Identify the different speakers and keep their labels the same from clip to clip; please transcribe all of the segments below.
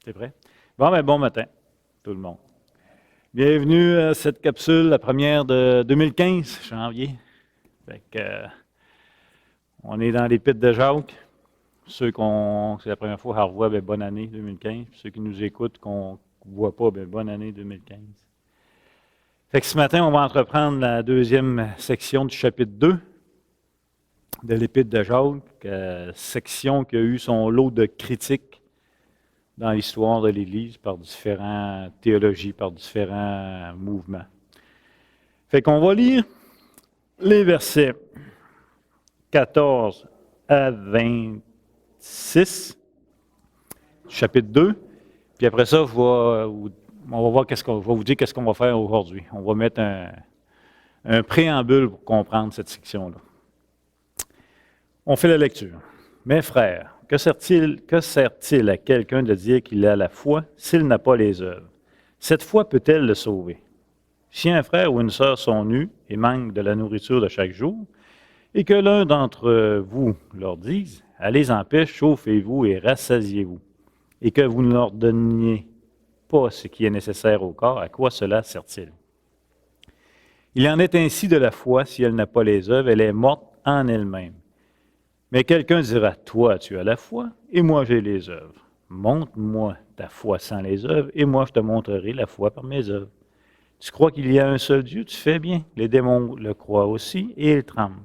Speaker 1: C'est vrai? Bon matin, tout le monde. Bienvenue à cette capsule, la première de 2015, janvier. On est dans l'Épître de Jacques. C'est la première fois qu'on revoit, bonne année 2015. Puis ceux qui nous écoutent, qu'on ne voit pas, bonne année 2015. Fait que ce matin, on va entreprendre la deuxième section du chapitre 2 de l'Épître de Jacques, section qui a eu son lot de critiques dans l'histoire de l'Église par différentes théologies, par différents mouvements. Fait qu'on va lire les versets 14 à 26, chapitre 2, puis après ça, on va voir je vais vous dire qu'est-ce qu'on va faire aujourd'hui. On va mettre un préambule pour comprendre cette section-là. On fait la lecture. Mes frères, que sert-il à quelqu'un de dire qu'il a la foi s'il n'a pas les œuvres? Cette foi peut-elle le sauver? Si un frère ou une sœur sont nus et manquent de la nourriture de chaque jour, et que l'un d'entre vous leur dise, « Allez en paix, chauffez-vous et rassasiez-vous », et que vous ne leur donniez pas ce qui est nécessaire au corps, à quoi cela sert-il? Il en est ainsi de la foi, si elle n'a pas les œuvres, elle est morte en elle-même. Mais quelqu'un dira, « Toi, tu as la foi, et moi j'ai les œuvres. Montre-moi ta foi sans les œuvres, et moi je te montrerai la foi par mes œuvres. Tu crois qu'il y a un seul Dieu, tu fais bien. Les démons le croient aussi, et ils tremblent.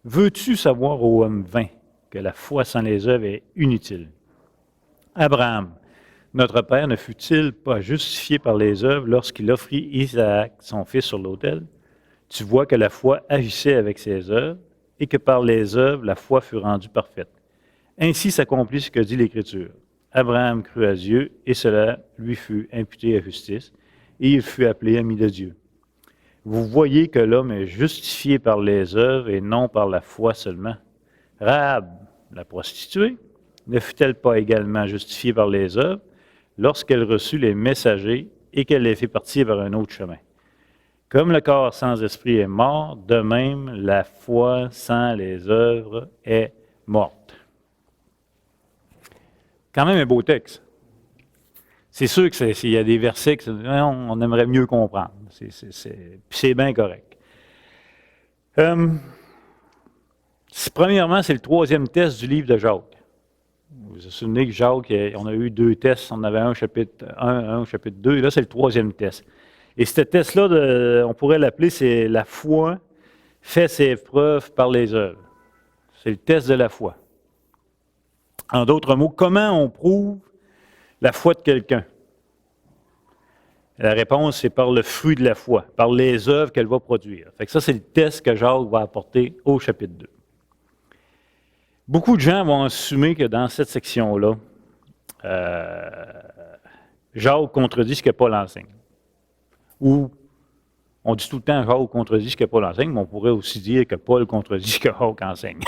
Speaker 1: Veux-tu savoir, ô homme vain, que la foi sans les œuvres est inutile? Abraham, notre père, ne fut-il pas justifié par les œuvres lorsqu'il offrit Isaac, son fils, sur l'autel? Tu vois que la foi agissait avec ses œuvres, et que par les œuvres, la foi fut rendue parfaite. Ainsi s'accomplit ce que dit l'Écriture. Abraham crut à Dieu, et cela lui fut imputé à justice, et il fut appelé ami de Dieu. Vous voyez que l'homme est justifié par les œuvres et non par la foi seulement. Rahab, la prostituée, ne fut-elle pas également justifiée par les œuvres lorsqu'elle reçut les messagers et qu'elle les fit partir vers un autre chemin? Comme le corps sans esprit est mort, de même la foi sans les œuvres est morte. Quand même un beau texte. C'est sûr qu'il y a des versets qu'on aimerait mieux comprendre. Puis c'est bien correct. Premièrement, c'est le troisième test du livre de Jacques. Vous vous souvenez que Jacques, on a eu deux tests. On avait un au chapitre 1, un au chapitre 2, et là, c'est le troisième test. Et ce test-là, on pourrait l'appeler, c'est la foi fait ses preuves par les œuvres. C'est le test de la foi. En d'autres mots, comment on prouve la foi de quelqu'un? La réponse, c'est par le fruit de la foi, par les œuvres qu'elle va produire. Fait que ça, c'est le test que Jacques va apporter au chapitre 2. Beaucoup de gens vont assumer que dans cette section-là, Jacques contredit ce que Paul enseigne. Ou on dit tout le temps Jacques contredit ce que Paul enseigne, mais on pourrait aussi dire que Paul contredit ce que Jacques enseigne.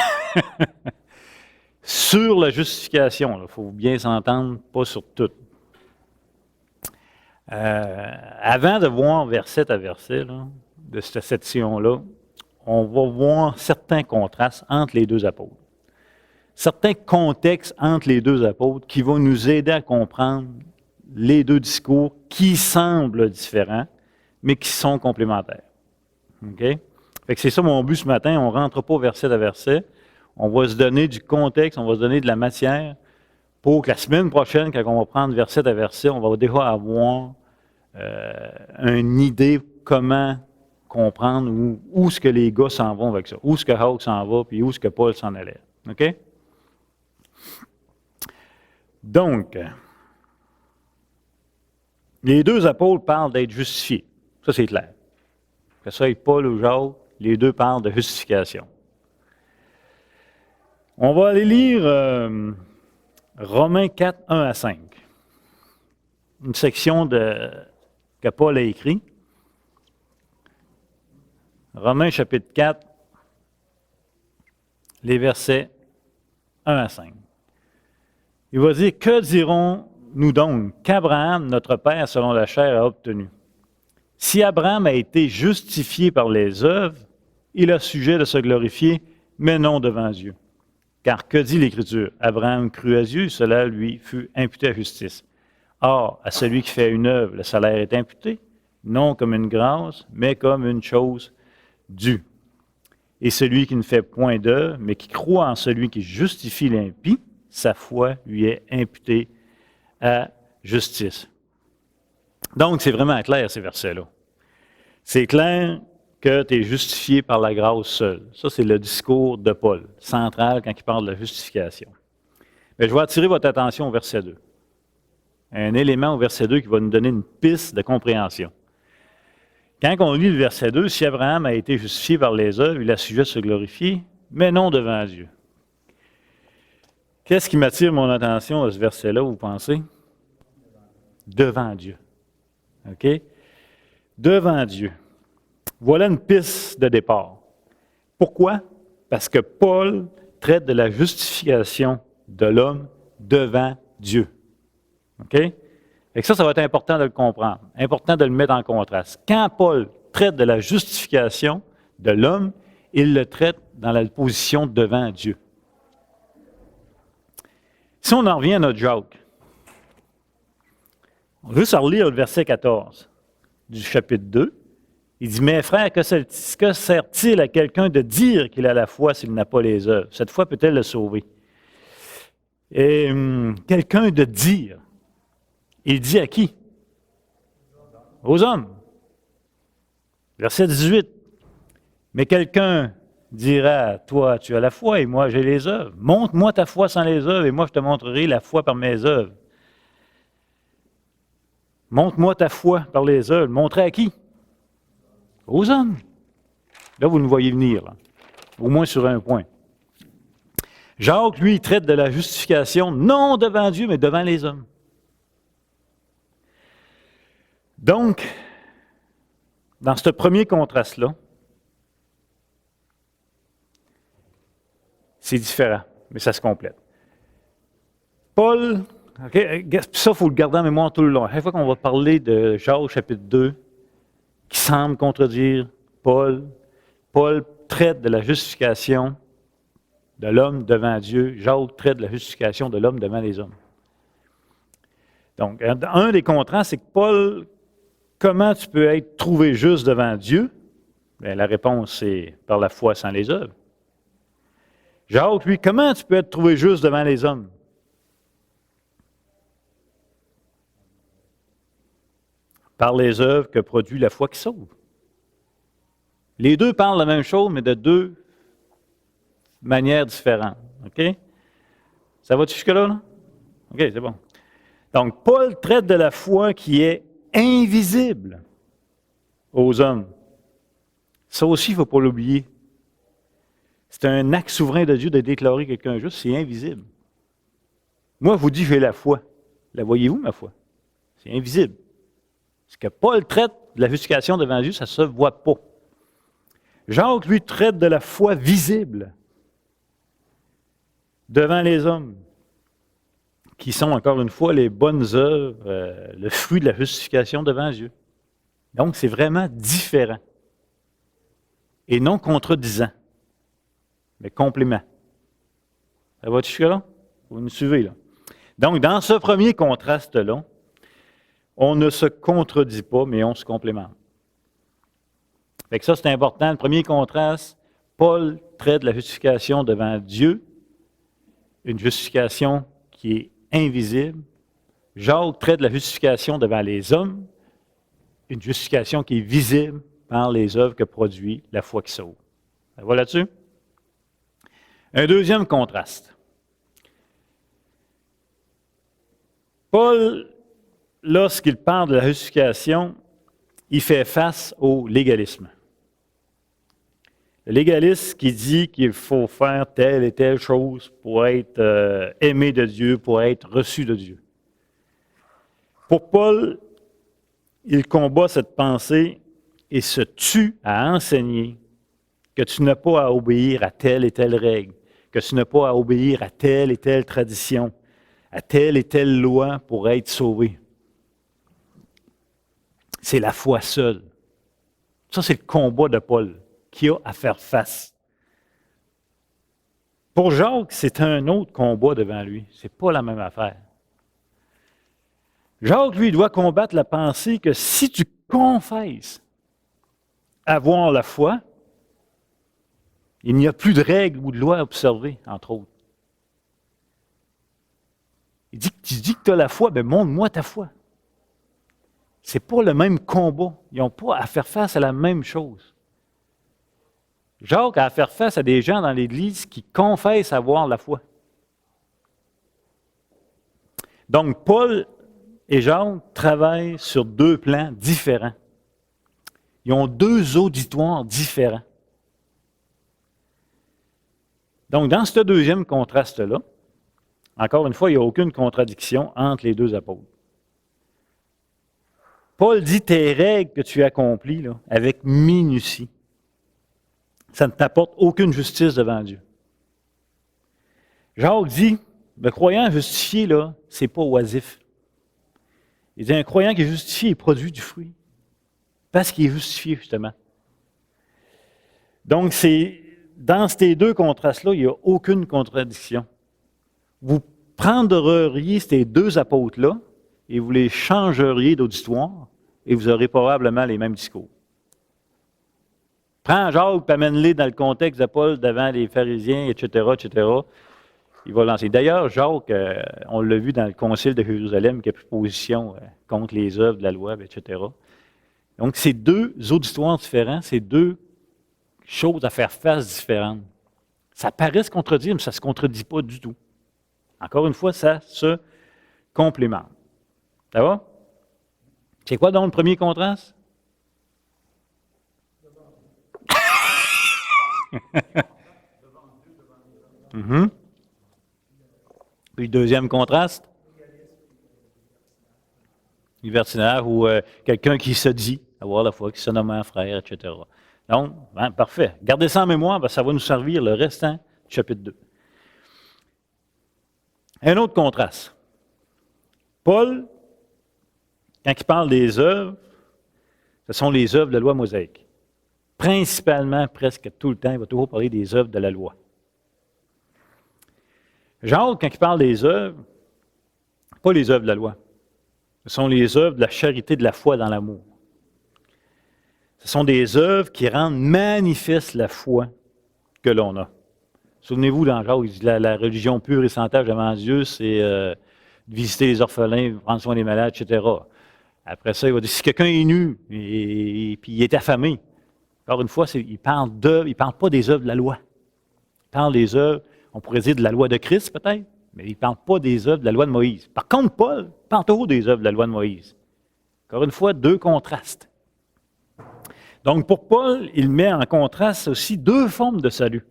Speaker 1: Sur la justification, il faut bien s'entendre, pas sur tout. Avant de voir verset à verset de cette section-là, on va voir certains contrastes entre les deux apôtres. Certains contextes entre les deux apôtres qui vont nous aider à comprendre les deux discours qui semblent différents, mais qui sont complémentaires. OK? Fait que c'est ça mon but ce matin. On ne rentre pas verset à verset. On va se donner du contexte, on va se donner de la matière pour que la semaine prochaine, quand on va prendre verset à verset, on va déjà avoir une idée comment comprendre où est-ce que les gars s'en vont avec ça, où est-ce que Jacques s'en va, puis où est-ce que Paul s'en allait. OK? Donc, les deux apôtres parlent d'être justifiés. Ça, c'est clair. Que ça soit Paul ou Jacques, les deux parlent de justification. On va aller lire Romains 4, 1 à 5. Une section que Paul a écrit. Romains chapitre 4, les versets 1 à 5. Il va dire, « Que dirons-nous donc qu'Abraham, notre père selon la chair, a obtenu? Si Abraham a été justifié par les œuvres, il a sujet de se glorifier, mais non devant Dieu. Car que dit l'Écriture? Abraham crut à Dieu, cela lui fut imputé à justice. Or, à celui qui fait une œuvre, le salaire est imputé, non comme une grâce, mais comme une chose due. Et celui qui ne fait point d'œuvre, mais qui croit en celui qui justifie l'impie, sa foi lui est imputée à justice. Donc, c'est vraiment clair, ces versets-là. C'est clair que tu es justifié par la grâce seule. Ça, c'est le discours de Paul, central quand il parle de la justification. Mais je vais attirer votre attention au verset 2. Un élément au verset 2 qui va nous donner une piste de compréhension. Quand on lit le verset 2, si Abraham a été justifié par les œuvres, il a sujet de se glorifier, mais non devant Dieu. Qu'est-ce qui m'attire mon attention à ce verset-là, vous pensez? Devant Dieu. OK? Devant Dieu. Voilà une piste de départ. Pourquoi? Parce que Paul traite de la justification de l'homme devant Dieu. OK? Et ça va être important de le comprendre, important de le mettre en contraste. Quand Paul traite de la justification de l'homme, il le traite dans la position devant Dieu. Si on en revient à notre Jacques, on veut juste relire le verset 14 du chapitre 2. Il dit, « Mes frères, que sert-il à quelqu'un de dire qu'il a la foi s'il n'a pas les œuvres? Cette foi peut-elle le sauver? » Et quelqu'un de dire, il dit à qui? Aux hommes. Verset 18. « Mais quelqu'un dira, toi, tu as la foi et moi, j'ai les œuvres. Montre-moi ta foi sans les œuvres et moi, je te montrerai la foi par mes œuvres. Montre-moi ta foi par les œuvres. Montrer à qui? Aux hommes. » Là, vous nous voyez venir, là. Au moins sur un point. Jacques, lui, il traite de la justification, non devant Dieu, mais devant les hommes. Donc, dans ce premier contraste-là, c'est différent, mais ça se complète. Paul, ça, il faut le garder en mémoire tout le long. À chaque fois qu'on va parler de Jacques, chapitre 2, qui semble contredire Paul, Paul traite de la justification de l'homme devant Dieu. Jacques traite de la justification de l'homme devant les hommes. Donc, un des contrastes, c'est que Paul, comment tu peux être trouvé juste devant Dieu? Bien, la réponse, c'est par la foi sans les œuvres. Jacques, lui, comment tu peux être trouvé juste devant les hommes? Par les œuvres que produit la foi qui sauve. Les deux parlent de la même chose, mais de deux manières différentes. OK? Ça va jusque-là, là? OK, c'est bon. Donc, Paul traite de la foi qui est invisible aux hommes. Ça aussi, il ne faut pas l'oublier. C'est un acte souverain de Dieu de déclarer quelqu'un juste, c'est invisible. Moi, je vous dis, j'ai la foi. La voyez-vous, ma foi? C'est invisible. Ce que Paul traite de la justification devant Dieu, ça ne se voit pas. Jacques, lui, traite de la foi visible devant les hommes, qui sont, encore une fois, les bonnes œuvres, le fruit de la justification devant Dieu. Donc, c'est vraiment différent. Et non contredisant, mais complément. Ça va jusque-là? Vous me suivez, là? Donc, dans ce premier contraste-là, on ne se contredit pas, mais on se complémente. Fait que ça, c'est important. Le premier contraste, Paul traite de la justification devant Dieu, une justification qui est invisible. Jacques traite de la justification devant les hommes, une justification qui est visible par les œuvres que produit la foi qui sauve. Ça va là-dessus? Un deuxième contraste. Paul, lorsqu'il parle de la justification, il fait face au légalisme. Le légaliste qui dit qu'il faut faire telle et telle chose pour être aimé de Dieu, pour être reçu de Dieu. Pour Paul, il combat cette pensée et se tue à enseigner que tu n'as pas à obéir à telle et telle règle, que tu n'as pas à obéir à telle et telle tradition, à telle et telle loi pour être sauvé. C'est la foi seule. Ça, c'est le combat de Paul qui a à faire face. Pour Jacques, c'est un autre combat devant lui. Ce n'est pas la même affaire. Jacques, lui, doit combattre la pensée que si tu confesses avoir la foi, il n'y a plus de règles ou de lois à observer, entre autres. Il dit que tu dis que tu as la foi, bien montre-moi ta foi. Ce n'est pas le même combat. Ils n'ont pas à faire face à la même chose. Jacques a à faire face à des gens dans l'Église qui confessent avoir la foi. Donc, Paul et Jacques travaillent sur deux plans différents. Ils ont deux auditoires différents. Donc, dans ce deuxième contraste-là, encore une fois, il n'y a aucune contradiction entre les deux apôtres. Paul dit tes règles que tu accomplis là, avec minutie. Ça ne t'apporte aucune justice devant Dieu. Jacques dit, le croyant justifié, là, c'est pas oisif. Il dit, un croyant qui est justifié, il produit du fruit. Parce qu'il est justifié, justement. Donc, dans ces deux contrastes-là, il n'y a aucune contradiction. Vous prendriez ces deux apôtres-là et vous les changeriez d'auditoire et vous aurez probablement les mêmes discours. Prends Jacques et amène-les dans le contexte de Paul devant les pharisiens, etc., etc. Il va lancer. D'ailleurs, Jacques, on l'a vu dans le concile de Jérusalem, qui a pris position contre les œuvres de la loi, etc. Donc, c'est deux auditoires différents, c'est deux choses à faire face différentes. Ça paraît se contredire, mais ça ne se contredit pas du tout. Encore une fois, ça se complémente. Ça va? C'est quoi donc le premier contraste? Mm-hmm. Puis le deuxième contraste? Libertinaire ou quelqu'un qui se dit avoir la foi, qui se nomme un frère, etc. Donc, parfait. Gardez ça en mémoire, ça va nous servir le restant du chapitre 2. Un autre contraste. Paul, quand il parle des œuvres, ce sont les œuvres de la loi mosaïque. Principalement, presque tout le temps, il va toujours parler des œuvres de la loi. Jacques, quand il parle des œuvres, pas les œuvres de la loi. Ce sont les œuvres de la charité, de la foi dans l'amour. Ce sont des œuvres qui rendent manifeste la foi que l'on a. Souvenez-vous, dans Jacques, il dit la religion pure et sans tache devant Dieu, c'est de visiter les orphelins, prendre soin des malades, etc. Après ça, il va dire, si quelqu'un est nu et puis il est affamé, encore une fois, il parle pas des œuvres de la loi. Il parle des œuvres, on pourrait dire de la loi de Christ peut-être, mais il ne parle pas des œuvres de la loi de Moïse. Par contre, Paul parle toujours des œuvres de la loi de Moïse. Encore une fois, deux contrastes. Donc, pour Paul, il met en contraste aussi deux formes de salut.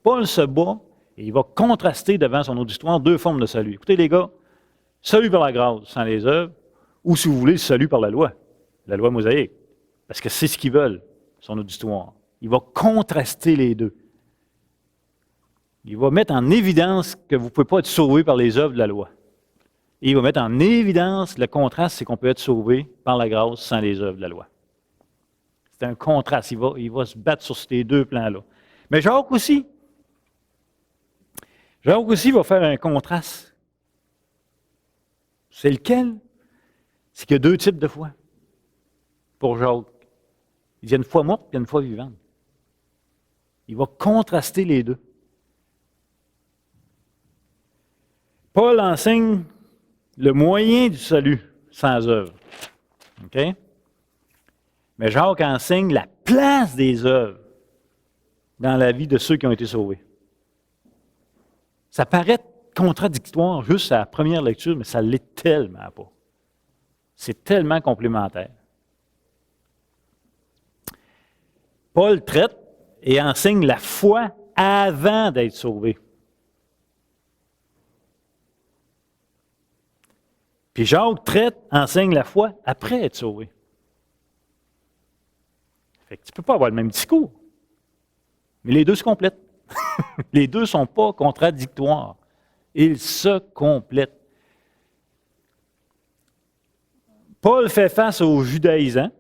Speaker 1: Paul se bat et il va contraster devant son auditoire deux formes de salut. Écoutez, les gars, salut par la grâce, sans les œuvres, ou si vous voulez, salut par la loi mosaïque. Parce que c'est ce qu'ils veulent, son auditoire. Il va contraster les deux. Il va mettre en évidence que vous ne pouvez pas être sauvé par les œuvres de la loi. Et il va mettre en évidence le contraste, c'est qu'on peut être sauvé par la grâce sans les œuvres de la loi. C'est un contraste. Il va se battre sur ces deux plans-là. Mais Jacques aussi va faire un contraste. C'est lequel? C'est qu'il y a deux types de foi pour Jacques. Il y a une foi morte et une foi vivante. Il va contraster les deux. Paul enseigne le moyen du salut sans œuvre. OK? Mais Jacques enseigne la place des œuvres dans la vie de ceux qui ont été sauvés. Ça paraît contradictoire juste à la première lecture, mais ça ne l'est tellement pas. C'est tellement complémentaire. Paul traite et enseigne la foi avant d'être sauvé. Puis Jacques enseigne la foi après être sauvé. Fait que tu ne peux pas avoir le même discours. Mais les deux se complètent. Les deux ne sont pas contradictoires. Ils se complètent. Paul fait face aux judaïsants.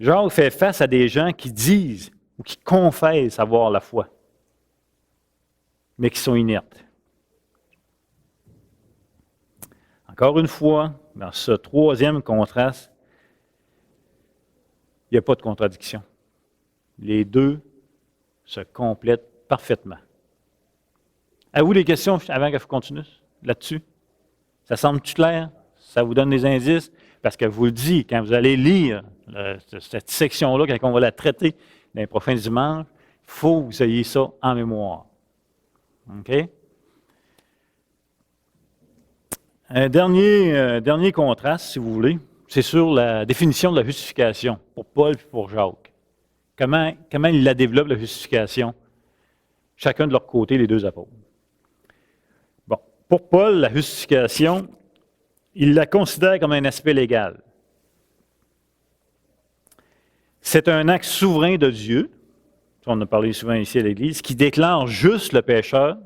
Speaker 1: Jacques fait face à des gens qui disent ou qui confessent avoir la foi, mais qui sont inertes. Encore une fois, dans ce troisième contraste, il n'y a pas de contradiction. Les deux se complètent parfaitement. À vous des questions avant que je continue là-dessus? Ça semble-tu clair? Ça vous donne des indices? Parce que je vous le dis, quand vous allez lire cette section-là, quand on va la traiter dans les prochains dimanches, il faut que vous ayez ça en mémoire. OK? Un dernier contraste, si vous voulez, c'est sur la définition de la justification pour Paul et pour Jacques. Comment ils la développent, la justification, chacun de leur côté, les deux apôtres. Bon, pour Paul, la justification, il la considère comme un aspect légal. C'est un acte souverain de Dieu, on a parlé souvent ici à l'Église, qui déclare juste le pécheur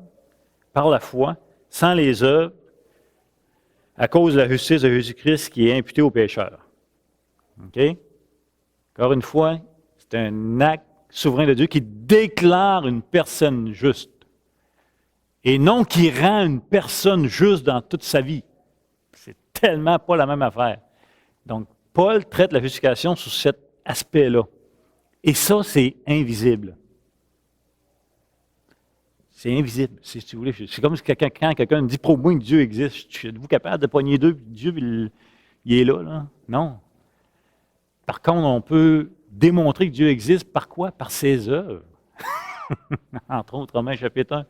Speaker 1: par la foi, sans les œuvres, à cause de la justice de Jésus-Christ qui est imputée au pécheur. OK? Encore une fois, c'est un acte souverain de Dieu qui déclare une personne juste et non qui rend une personne juste dans toute sa vie. C'est tellement pas la même affaire. Donc, Paul traite la justification sous cet aspect-là. Et ça, c'est invisible. C'est invisible, si vous voulez. C'est comme quand quelqu'un me dit, prouve-moi que Dieu existe. Êtes-vous capable de poigner deux, puis Dieu, il est là, là? Non. Par contre, on peut démontrer que Dieu existe par quoi? Par ses œuvres. Entre autres, Romains chapitre 1.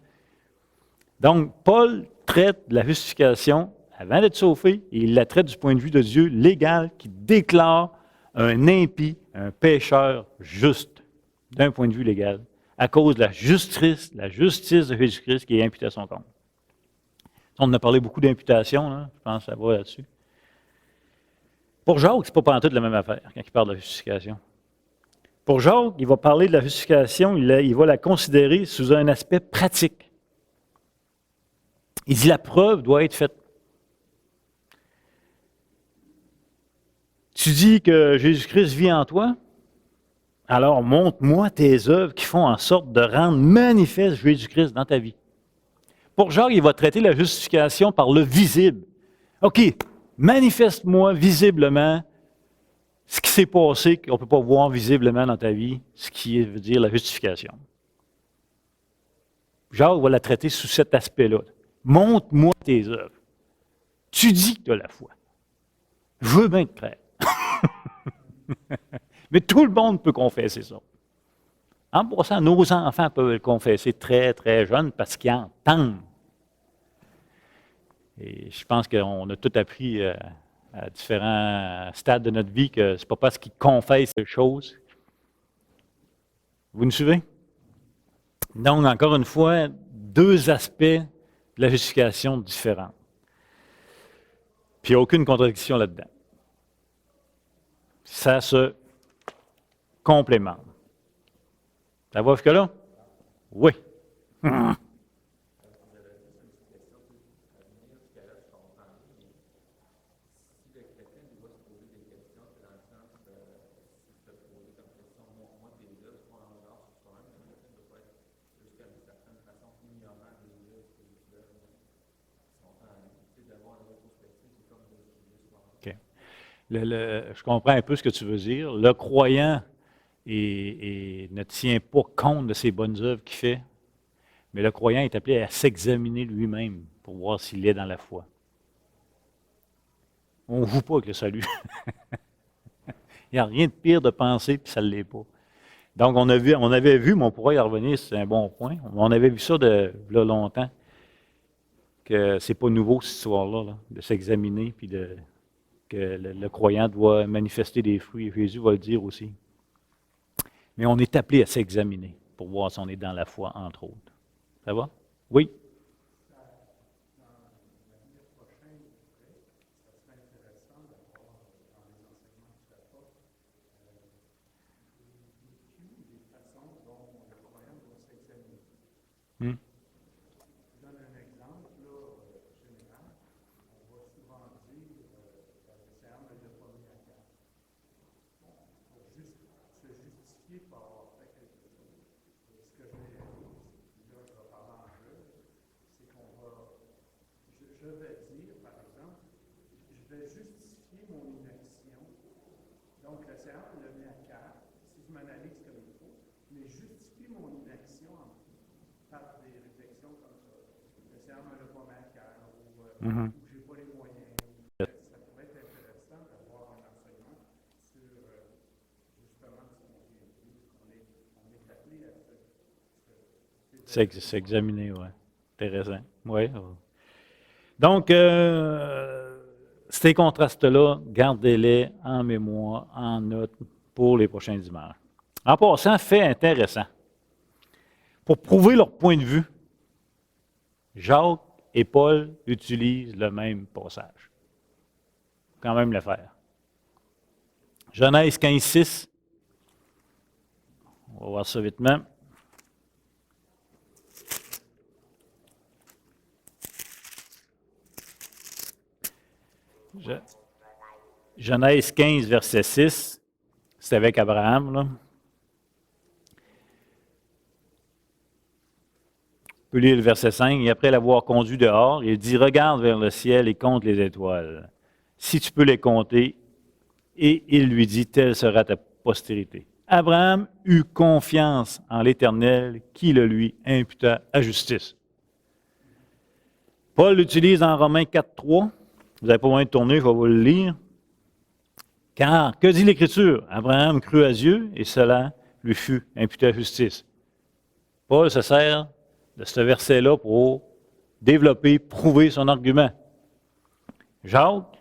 Speaker 1: Donc, Paul traite la justification avant d'être sauvé, et il la traite du point de vue de Dieu légal qui déclare un impie, un pécheur juste, d'un point de vue légal, à cause de la justice de Jésus-Christ qui est imputée à son compte. On a parlé beaucoup d'imputation, hein, je pense que ça va là-dessus. Pour Jacques, ce n'est pas pantoute la même affaire quand il parle de la justification. Pour Jacques, il va parler de la justification, il va la considérer sous un aspect pratique. Il dit la preuve doit être faite. Tu dis que Jésus-Christ vit en toi? Alors montre-moi tes œuvres qui font en sorte de rendre manifeste Jésus-Christ dans ta vie. Pour Jacques, il va traiter la justification par le visible. OK, manifeste-moi visiblement ce qui s'est passé, qu'on ne peut pas voir visiblement dans ta vie, ce qui veut dire la justification. Jacques va la traiter sous cet aspect-là. Montre-moi tes œuvres. Tu dis que tu as la foi. Je veux bien te croire. Mais tout le monde peut confesser ça. En passant, nos enfants peuvent le confesser très, très jeunes parce qu'ils entendent. Et je pense qu'on a tout appris à différents stades de notre vie que ce n'est pas parce qu'ils confessent quelque chose. Vous nous suivez? Donc, encore une fois, deux aspects de la justification différents. Puis il n'y a aucune contradiction là-dedans. Ça se complémente. Ça va jusque-là? Oui. OK. Je comprends un peu ce que tu veux dire. Le croyant ne tient pas compte de ses bonnes œuvres qu'il fait, mais le croyant est appelé à s'examiner lui-même pour voir s'il est dans la foi. On ne joue pas avec le salut. Il n'y a rien de pire de penser, puis ça ne l'est pas. Donc, on avait vu, mais on pourra y revenir, c'est un bon point, on avait vu ça de là, longtemps, que ce n'est pas nouveau, cette histoire-là, là, de s'examiner, puis que le croyant doit manifester des fruits, et Jésus va le dire aussi. Mais on est appelé à s'examiner pour voir si on est dans la foi, entre autres. Ça va? Oui? Hmm.
Speaker 2: mais justifier mon inaction par des réflexions comme ça. Le Seigneur ne me l'a pas mis à cœur, ou je n'ai pas les moyens. Ça pourrait être intéressant d'avoir un enseignement sur justement ce qu'on vient de dire. On est appelé à
Speaker 1: S'examiner, oui. Intéressant. Oui. Donc, ces contrastes-là, gardez-les en mémoire, en note pour les prochains dimanches. En passant, fait intéressant. Pour prouver leur point de vue, Jacques et Paul utilisent le même passage. Il faut quand même le faire. Genèse 15, 6. On va voir ça vitement. Genèse 15, verset 6. C'est avec Abraham, là. On peut lire le verset 5. Et après l'avoir conduit dehors, il dit, regarde vers le ciel et compte les étoiles, si tu peux les compter. Et il lui dit, telle sera ta postérité. Abraham eut confiance en l'Éternel qui le lui imputa à justice. Paul l'utilise en Romains 4, 3. Vous n'avez pas besoin de tourner, je vais vous le lire. Car, que dit l'Écriture? Abraham crut à Dieu et cela lui fut imputé à justice. Paul se sert de ce verset-là pour développer, prouver son argument. Jacques,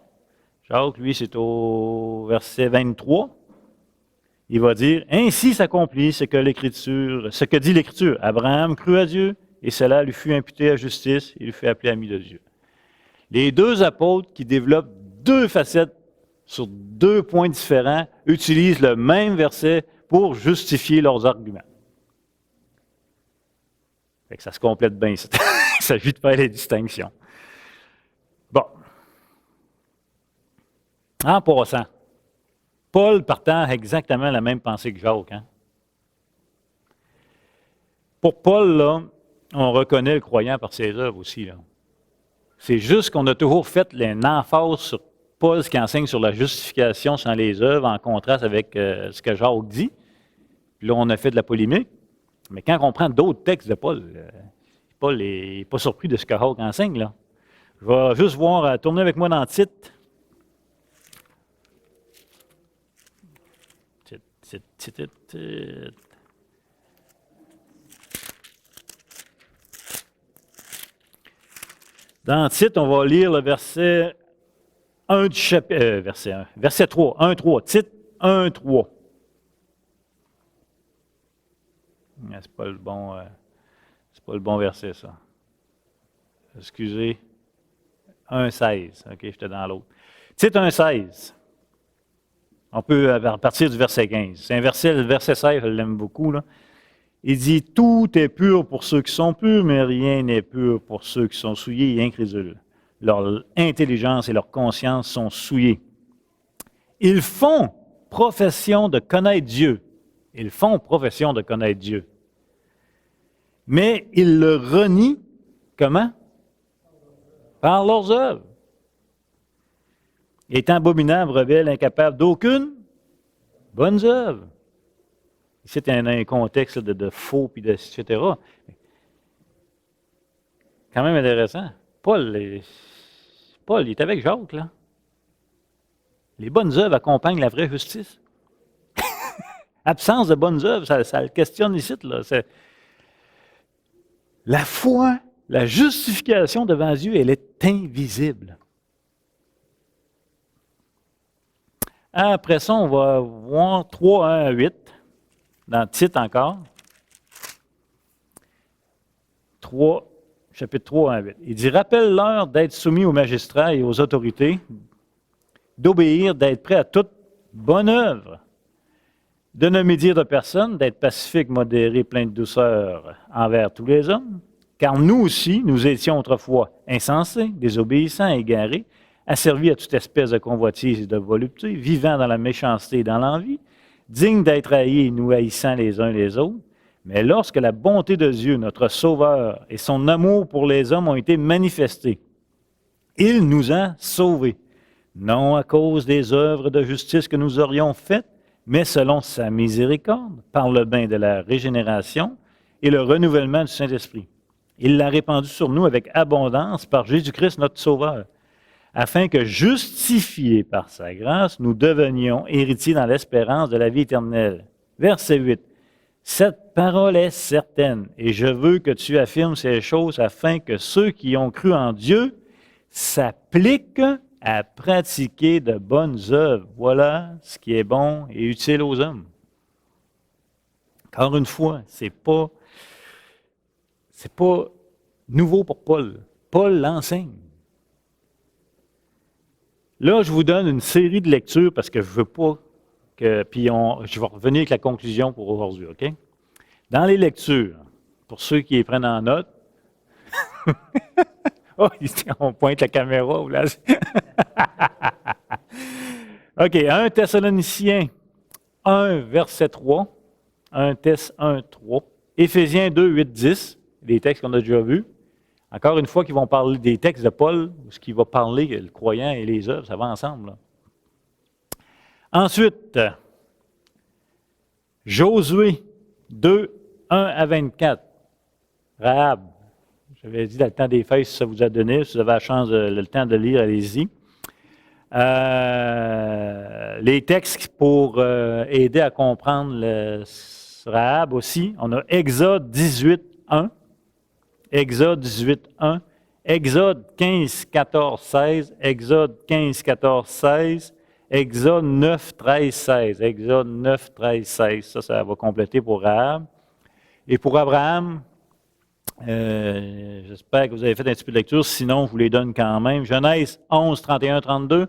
Speaker 1: lui, c'est au verset 23. Il va dire, ainsi s'accomplit ce que dit l'Écriture. Abraham crut à Dieu et cela lui fut imputé à justice, il fut appelé ami de Dieu. Les deux apôtres qui développent deux facettes sur deux points différents utilisent le même verset pour justifier leurs arguments. Fait que ça se complète bien. Il s'agit de faire les distinctions. Bon. En passant, Paul partage exactement la même pensée que Jacques. Hein? Pour Paul, là, on reconnaît le croyant par ses œuvres aussi. Là. C'est juste qu'on a toujours fait une emphase sur Paul, ce qui enseigne sur la justification sans les œuvres, en contraste avec ce que Jacques dit. Puis là, on a fait de la polémique. Mais quand on prend d'autres textes de Paul, Paul n'est pas surpris de ce que Jacques enseigne. Là. Je vais juste voir, tourner avec moi dans Tite. Dans Tite, on va lire le verset 1 du chapitre, verset 3, 1, 3, Tite 1, 3. C'est pas le bon verset, ça. Excusez. 1, 16. OK, j'étais dans l'autre. Tite 1, 16. On peut partir du verset 15. C'est un verset, le verset 16, je l'aime beaucoup, là. Il dit, tout est pur pour ceux qui sont purs, mais rien n'est pur pour ceux qui sont souillés et incrédules. Leur intelligence et leur conscience sont souillées. Ils font profession de connaître Dieu. Ils font profession de connaître Dieu. Mais ils le renient, comment? Par leurs œuvres. Étant abominables, rebelles, incapables d'aucune bonne œuvre. Ici, c'est un contexte de faux, puis etc. Quand même intéressant. Paul, il est avec Jacques, là. Les bonnes œuvres accompagnent la vraie justice. Absence de bonnes œuvres, ça le questionne ici, là. La foi, la justification devant Dieu, elle est invisible. Après ça, on va voir 3, 1 à 8, dans Tite encore. Chapitre 3, 1 à 8. Il dit, rappelle-leur d'être soumis aux magistrats et aux autorités, d'obéir, d'être prêt à toute bonne œuvre, de ne médire de personne, d'être pacifique, modéré, plein de douceur envers tous les hommes, car nous aussi, nous étions autrefois insensés, désobéissants, égarés, asservis à toute espèce de convoitise et de volupté, vivant dans la méchanceté et dans l'envie, dignes d'être haïs et nous haïssant les uns les autres. Mais lorsque la bonté de Dieu, notre Sauveur, et son amour pour les hommes ont été manifestés, il nous a sauvés, non à cause des œuvres de justice que nous aurions faites, mais selon sa miséricorde, par le bain de la régénération et le renouvellement du Saint-Esprit. Il l'a répandu sur nous avec abondance par Jésus-Christ notre Sauveur, afin que, justifiés par sa grâce, nous devenions héritiers dans l'espérance de la vie éternelle. Verset 8. Cette parole est certaine, et je veux que tu affirmes ces choses afin que ceux qui ont cru en Dieu s'appliquent à pratiquer de bonnes œuvres. Voilà ce qui est bon et utile aux hommes. Encore une fois, c'est pas nouveau pour Paul. Paul l'enseigne. Là, je vous donne une série de lectures parce que je ne veux pas que... Puis je vais revenir avec la conclusion pour aujourd'hui, OK? Dans les lectures, pour ceux qui les prennent en note... Oh, on pointe la caméra. Là. OK, 1 Thessaloniciens 1, verset 3. 1 Thess 1, 3. Éphésiens 2, 8, 10. Des textes qu'on a déjà vus. Encore une fois, qu'ils vont parler des textes de Paul, ce qui va parler, le croyant et les œuvres, ça va ensemble. Là. Ensuite, Josué 2, 1 à 24. Rahab. J'avais dit dans le temps des fêtes, si ça vous a donné, si vous avez la chance, le temps de lire, allez-y. Les textes pour aider à comprendre le Rahab aussi, on a Exode 18, 1. Exode 18, 1, Exode 15, 14, 16, Exode 15, 14, 16, Exode 9, 13, 16, Exode 9, 13, 16, ça va compléter pour Rahab. Et pour Abraham, j'espère que vous avez fait un petit peu de lecture, sinon je vous les donne quand même. Genèse 11, 31, 32,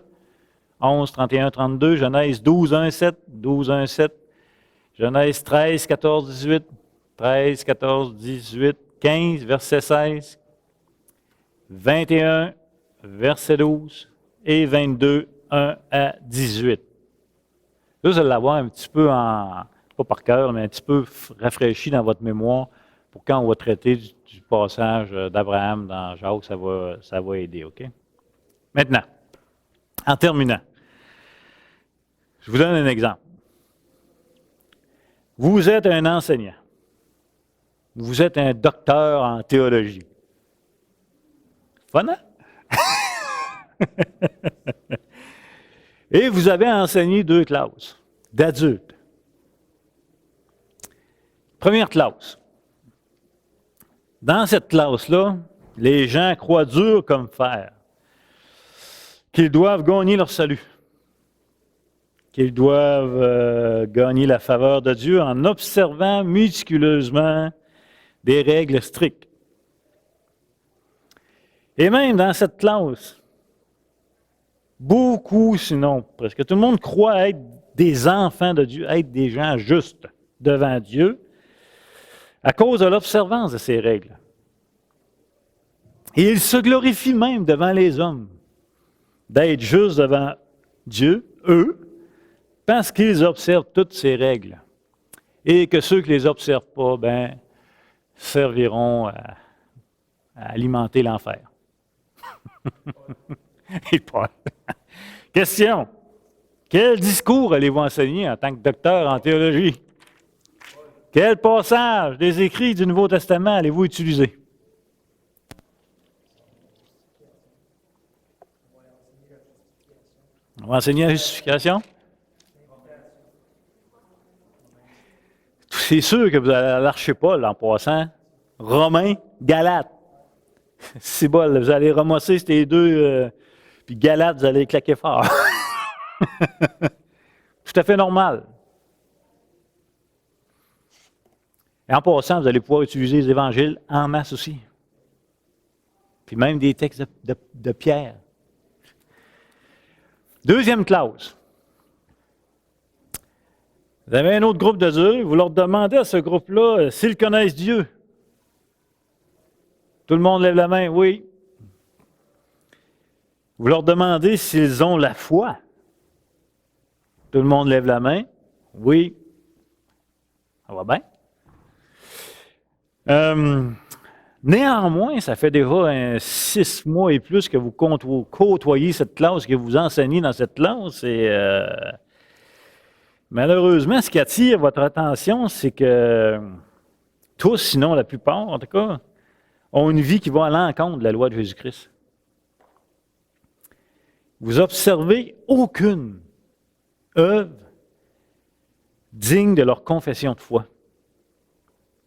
Speaker 1: 11, 31, 32, Genèse 12, 1, 7, 12, 1, 7, Genèse 13, 14, 18, 13, 14, 18, 15, verset 16, 21, verset 12 et 22, 1 à 18. Là, vous allez l'avoir un petit peu pas par cœur, mais un petit peu rafraîchi dans votre mémoire pour quand on va traiter du passage d'Abraham dans Jacques, ça va aider, OK? Maintenant, en terminant, je vous donne un exemple. Vous êtes un enseignant. Vous êtes un docteur en théologie. Fun, hein? Et vous avez enseigné 2 classes d'adultes. Première classe. Dans cette classe-là, les gens croient dur comme fer qu'ils doivent gagner leur salut, qu'ils doivent gagner la faveur de Dieu en observant méticuleusement des règles strictes. Et même dans cette classe, beaucoup, sinon presque tout le monde croit être des enfants de Dieu, être des gens justes devant Dieu, à cause de l'observance de ces règles. Et ils se glorifient même devant les hommes d'être justes devant Dieu, eux, parce qu'ils observent toutes ces règles. Et que ceux qui ne les observent pas, serviront à alimenter l'enfer. Et Paul. Question. Quel discours allez-vous enseigner en tant que docteur en théologie? Quel passage des écrits du Nouveau Testament allez-vous utiliser? On va enseigner la justification? C'est sûr que vous allez lâcher Paul en passant. Romains, Galates. C'est bon, vous allez ramasser ces deux, puis Galates, vous allez claquer fort. Tout à fait normal. Et en passant, vous allez pouvoir utiliser les évangiles en masse aussi. Puis même des textes de Pierre. Deuxième classe. Vous avez un autre groupe d'adultes, vous leur demandez à ce groupe-là s'ils connaissent Dieu. Tout le monde lève la main, oui. Vous leur demandez s'ils ont la foi. Tout le monde lève la main, oui. Ça va bien. Néanmoins, ça fait déjà 6 mois et plus que vous côtoyez cette classe, que vous enseignez dans cette classe, et Malheureusement, ce qui attire votre attention, c'est que tous, sinon la plupart en tout cas, ont une vie qui va à l'encontre de la loi de Jésus-Christ. Vous observez aucune œuvre digne de leur confession de foi.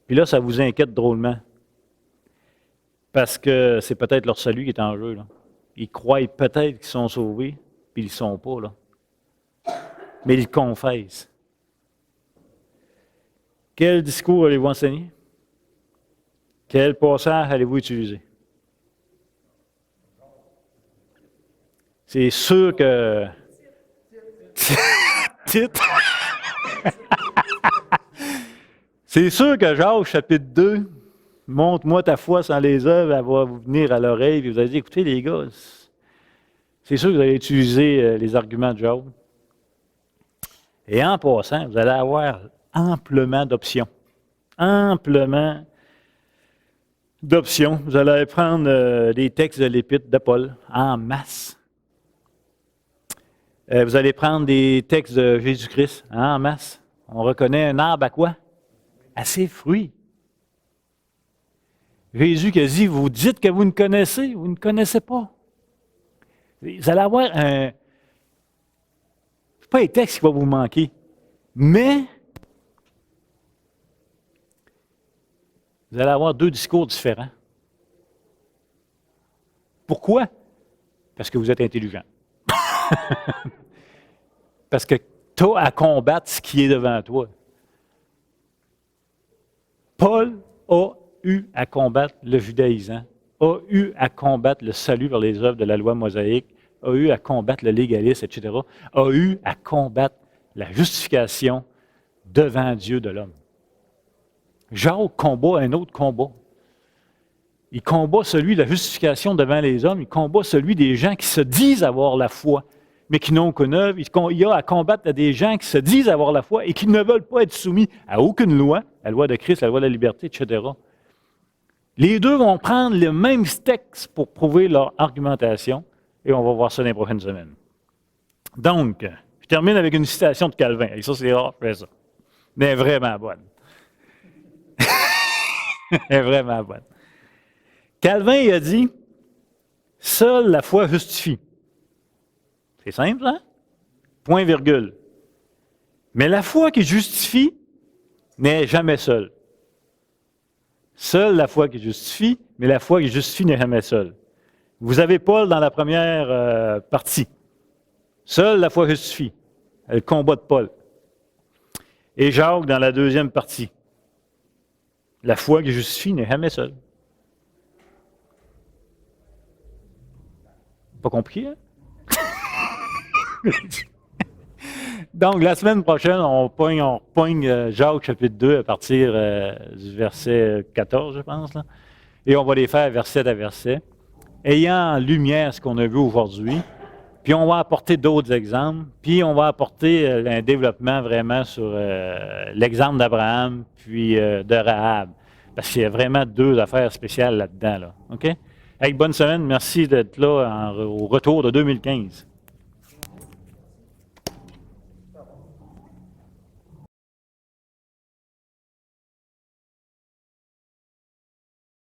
Speaker 1: Puis là, ça vous inquiète drôlement. Parce que c'est peut-être leur salut qui est en jeu, là. Ils croient peut-être qu'ils sont sauvés, puis ils ne le sont pas, là. Mais ils confessent. Quel discours allez-vous enseigner? Quel passage allez-vous utiliser? C'est sûr que... C'est sûr que Jacques, chapitre 2, montre-moi ta foi sans les œuvres, elle va vous venir à l'oreille, et vous allez dire, écoutez les gars, c'est sûr que vous allez utiliser les arguments de Job. Et en passant, vous allez avoir amplement d'options. Amplement d'options. Vous allez prendre des textes de l'Épître de Paul en masse. Vous allez prendre des textes de Jésus-Christ en masse. On reconnaît un arbre à quoi? À ses fruits. Jésus qui a dit, vous dites que vous ne connaissez, vous ne connaissez pas. Vous allez avoir un... Ce n'est pas un texte qui va vous manquer, mais vous allez avoir deux discours différents. Pourquoi? Parce que vous êtes intelligent. Parce que tu as à combattre ce qui est devant toi. Paul a eu à combattre le judaïsant, a eu à combattre le salut vers les œuvres de la loi mosaïque, a eu à combattre le légalisme, etc., a eu à combattre la justification devant Dieu de l'homme. Jacques combat un autre combat. Il combat celui de la justification devant les hommes, il combat celui des gens qui se disent avoir la foi, mais qui n'ont qu'une œuvre. Il a à combattre des gens qui se disent avoir la foi et qui ne veulent pas être soumis à aucune loi, la loi de Christ, la loi de la liberté, etc. Les deux vont prendre le même texte pour prouver leur argumentation, et on va voir ça dans les prochaines semaines. Donc, je termine avec une citation de Calvin. Et ça, c'est rare, je fais ça. Mais elle est vraiment bonne. Elle est vraiment bonne. Calvin, il a dit, « Seule la foi justifie. » C'est simple, hein? Point virgule. Mais la foi qui justifie n'est jamais seule. Seule la foi qui justifie, mais la foi qui justifie n'est jamais seule. Vous avez Paul dans la première partie. Seule la foi justifie. Le combat de Paul. Et Jacques dans la deuxième partie. La foi qui justifie n'est jamais seule. Pas compliqué, hein? Donc, la semaine prochaine, on repogne Jacques chapitre 2 à partir du verset 14, je pense, là. Et on va les faire verset à verset, ayant en lumière ce qu'on a vu aujourd'hui, puis on va apporter d'autres exemples, puis on va apporter un développement vraiment sur l'exemple d'Abraham, puis de Rahab, parce qu'il y a vraiment deux affaires spéciales là-dedans, là. OK? Hey, bonne semaine, merci d'être là au retour de 2015.